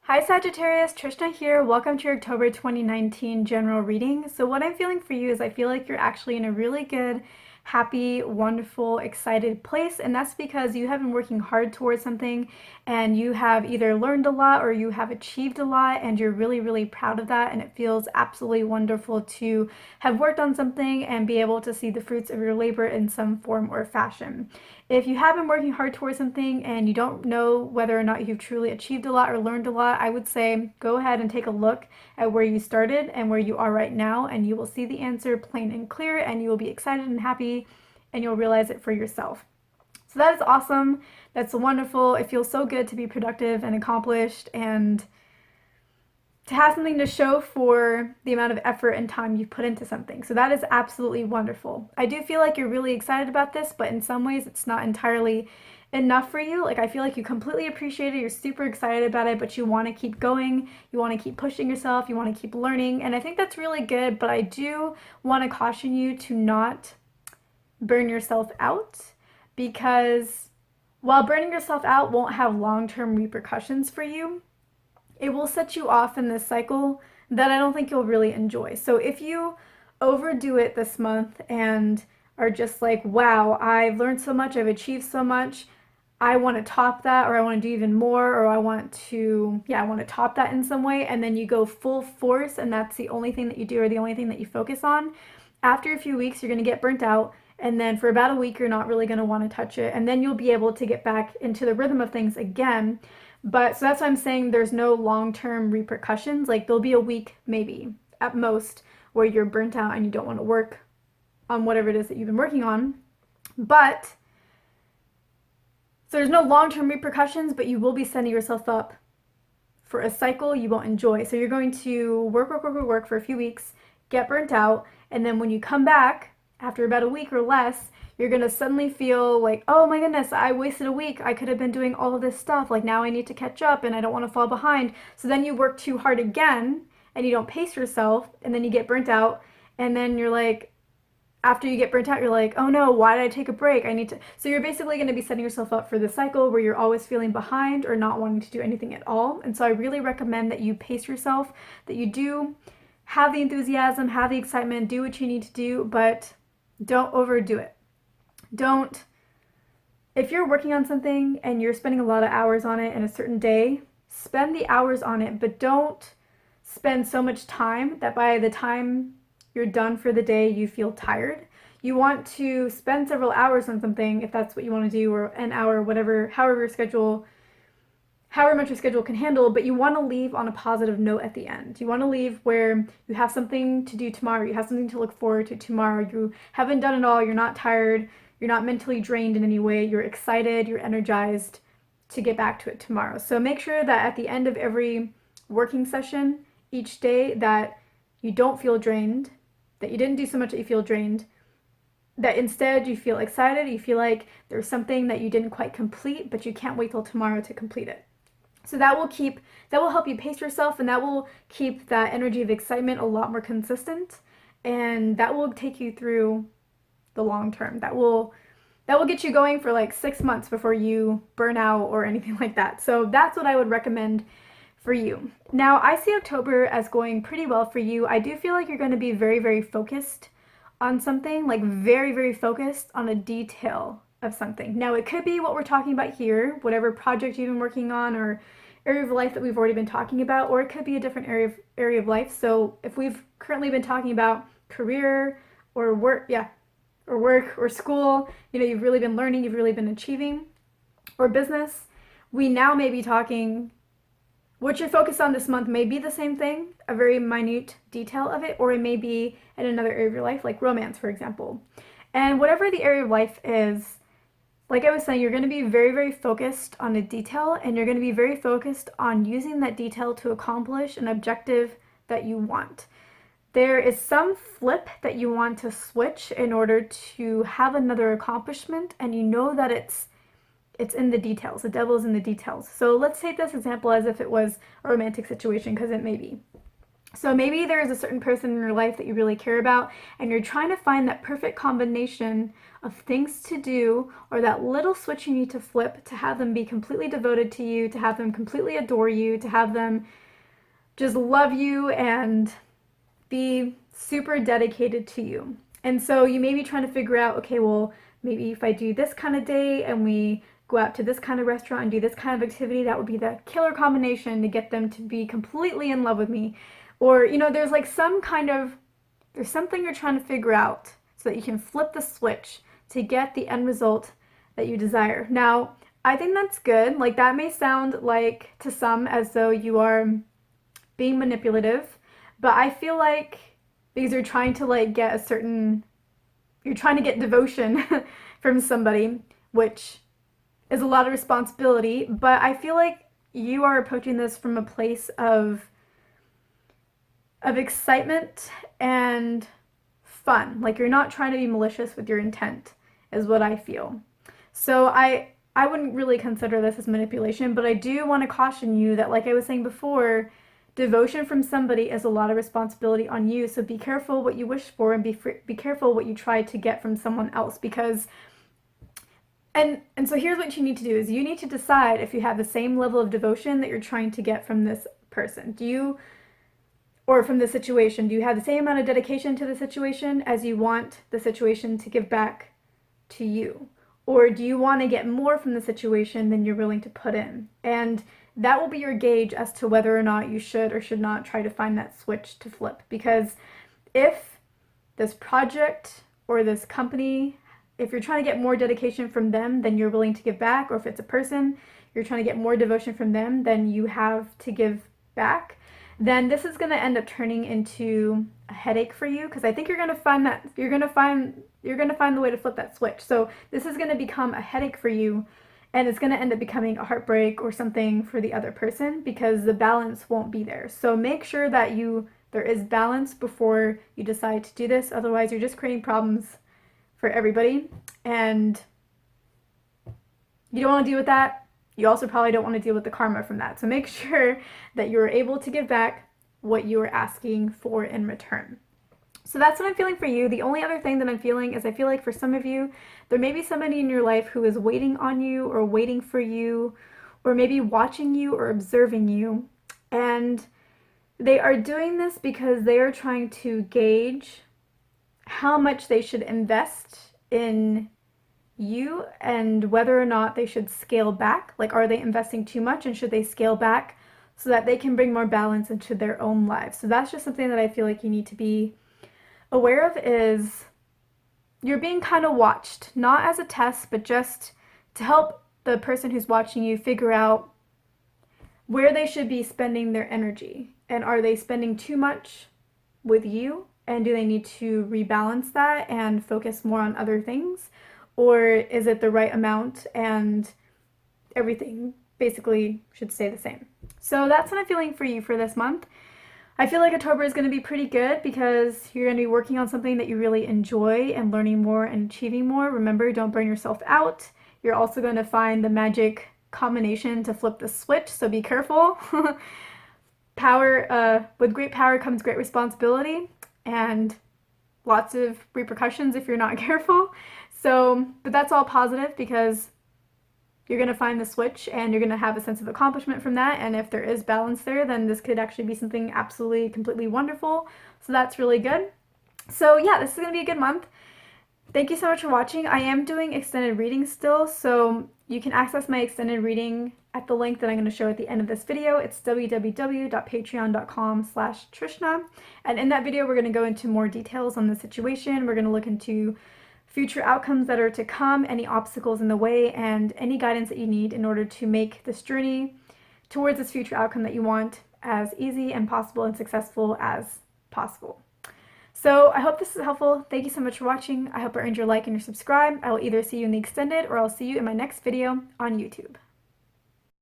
Hi Sagittarius, Trishna here. Welcome to your October 2019 general reading. So what I'm feeling for you is I feel like you're actually in a really good, happy, wonderful, excited place, and that's because you have been working hard towards something and you have either learned a lot or you have achieved a lot and you're really, really proud of that, and it feels absolutely wonderful to have worked on something and be able to see the fruits of your labor in some form or fashion. If you have been working hard towards something and you don't know whether or not you've truly achieved a lot or learned a lot, I would say go ahead and take a look at where you started and where you are right now, and you will see the answer plain and clear, and you will be excited and happy, and you'll realize it for yourself. So that is awesome. That's wonderful. It feels so good to be productive and accomplished and to have something to show for the amount of effort and time you've put into something. So that is absolutely wonderful. I do feel like you're really excited about this, but in some ways it's not entirely enough for you. Like, I feel like you completely appreciate it, you're super excited about it, but you want to keep going, you want to keep pushing yourself, you want to keep learning, and I think that's really good, but I do want to caution you to not burn yourself out, because while burning yourself out won't have long-term repercussions for you, it will set you off in this cycle that I don't think you'll really enjoy. So if you overdo it this month and are just like, wow, I've learned so much, I've achieved so much, I want to top that, or I want to do even more, or I want to top that in some way, and then you go full force and that's the only thing that you do or the only thing that you focus on, after a few weeks, you're going to get burnt out. And then for about a week, you're not really going to want to touch it. And then you'll be able to get back into the rhythm of things again. But so that's why I'm saying there's no long-term repercussions. Like, there'll be a week, maybe at most, where you're burnt out and you don't want to work on whatever it is that you've been working on. But so there's no long-term repercussions, but you will be setting yourself up for a cycle you won't enjoy. So you're going to work for a few weeks, get burnt out, and then when you come back after about a week or less, you're going to suddenly feel like, oh my goodness, I wasted a week. I could have been doing all of this stuff. Like, now I need to catch up and I don't want to fall behind. So then you work too hard again and you don't pace yourself, and then you get burnt out, and then you're like, after you get burnt out, you're like, oh no, why did I take a break? I need to. So you're basically going to be setting yourself up for the cycle where you're always feeling behind or not wanting to do anything at all. And so I really recommend that you pace yourself, that you do have the enthusiasm, have the excitement, do what you need to do, but don't overdo it. Don't, if you're working on something and you're spending a lot of hours on it in a certain day, spend the hours on it, but don't spend so much time that by the time you're done for the day, you feel tired. You want to spend several hours on something if that's what you want to do, or an hour, whatever, however much your schedule can handle, but you want to leave on a positive note at the end. You want to leave where you have something to do tomorrow, you have something to look forward to tomorrow, you haven't done it all, you're not tired, you're not mentally drained in any way, you're excited, you're energized to get back to it tomorrow. So make sure that at the end of every working session each day that you don't feel drained, that you didn't do so much that you feel drained, that instead you feel excited, you feel like there's something that you didn't quite complete, but you can't wait till tomorrow to complete it. So that will help you pace yourself, and that will keep that energy of excitement a lot more consistent, and that will take you through the long term. That will get you going for like 6 months before you burn out or anything like that. So that's what I would recommend for you. Now, I see October as going pretty well for you. I do feel like you're going to be very, very focused on something, like very, very focused on a detail of something. Now, it could be what we're talking about here, whatever project you've been working on or area of life that we've already been talking about, or it could be a different area of life. So if we've currently been talking about career or work, or work or school, you've really been learning, you've really been achieving, or business, we now may be talking, what you're focused on this month may be the same thing, a very minute detail of it, or it may be in another area of your life, like romance, for example. And whatever the area of life is, like I was saying, you're going to be very, very focused on a detail, and you're going to be very focused on using that detail to accomplish an objective that you want. There is some flip that you want to switch in order to have another accomplishment, and you know that it's in the details. The devil's in the details. So let's take this example as if it was a romantic situation, because it may be. So maybe there is a certain person in your life that you really care about, and you're trying to find that perfect combination of things to do, or that little switch you need to flip to have them be completely devoted to you, to have them completely adore you, to have them just love you and be super dedicated to you. And so you may be trying to figure out, okay, well, maybe if I do this kind of day and we go out to this kind of restaurant and do this kind of activity, that would be the killer combination to get them to be completely in love with me. Or, there's like there's something you're trying to figure out so that you can flip the switch to get the end result that you desire. Now, I think that's good. Like, that may sound like to some as though you are being manipulative, but I feel like because you're trying to like get you're trying to get devotion from somebody, which is a lot of responsibility, but I feel like you are approaching this from a place of excitement and fun. Like, you're not trying to be malicious with your intent, is what I feel. So I wouldn't really consider this as manipulation, but I do want to caution you that, like I was saying before, devotion from somebody is a lot of responsibility on you. So be careful what you wish for, and be careful what you try to get from someone else, because and so here's what you need to do is you need to decide if you have the same level of devotion that you're trying to get from this person. Do you, or from the situation, do you have the same amount of dedication to the situation as you want the situation to give back to you? Or do you want to get more from the situation than you're willing to put in? And that will be your gauge as to whether or not you should or should not try to find that switch to flip. Because if this project or this company, if you're trying to get more dedication from them than you're willing to give back, or if it's a person, you're trying to get more devotion from them than you have to give back, then this is going to end up turning into a headache for you, because I think you're going to find the way to flip that switch. So this is going to become a headache for you, and it's going to end up becoming a heartbreak or something for the other person, because the balance won't be there. So make sure that there is balance before you decide to do this. Otherwise, you're just creating problems for everybody, and you don't want to deal with that. You also probably don't want to deal with the karma from that. So make sure that you're able to give back what you are asking for in return. So that's what I'm feeling for you. The only other thing that I'm feeling is I feel like for some of you, there may be somebody in your life who is waiting on you or waiting for you, or maybe watching you or observing you. And they are doing this because they are trying to gauge how much they should invest in you and whether or not they should scale back. Like, are they investing too much, and should they scale back so that they can bring more balance into their own lives? So that's just something that I feel like you need to be aware of, is you're being kind of watched, not as a test, but just to help the person who's watching you figure out where they should be spending their energy. And are they spending too much with you? And do they need to rebalance that and focus more on other things? Or is it the right amount and everything basically should stay the same? So that's what I'm feeling for you for this month. I feel like October is going to be pretty good because you're going to be working on something that you really enjoy and learning more and achieving more. Remember, don't burn yourself out. You're also going to find the magic combination to flip the switch, so be careful. With great power comes great responsibility and lots of repercussions if you're not careful. So, but that's all positive because you're going to find the switch and you're going to have a sense of accomplishment from that. And if there is balance there, then this could actually be something absolutely, completely wonderful. So that's really good. So yeah, this is going to be a good month. Thank you so much for watching. I am doing extended readings still, so you can access my extended reading at the link that I'm going to show at the end of this video. It's www.patreon.com/Trishna. And in that video, we're going to go into more details on the situation. We're going to look into future outcomes that are to come, any obstacles in the way, and any guidance that you need in order to make this journey towards this future outcome that you want as easy and possible and successful as possible. So I hope this is helpful. Thank you so much for watching. I hope I earned your like and your subscribe. I will either see you in the extended or I'll see you in my next video on YouTube.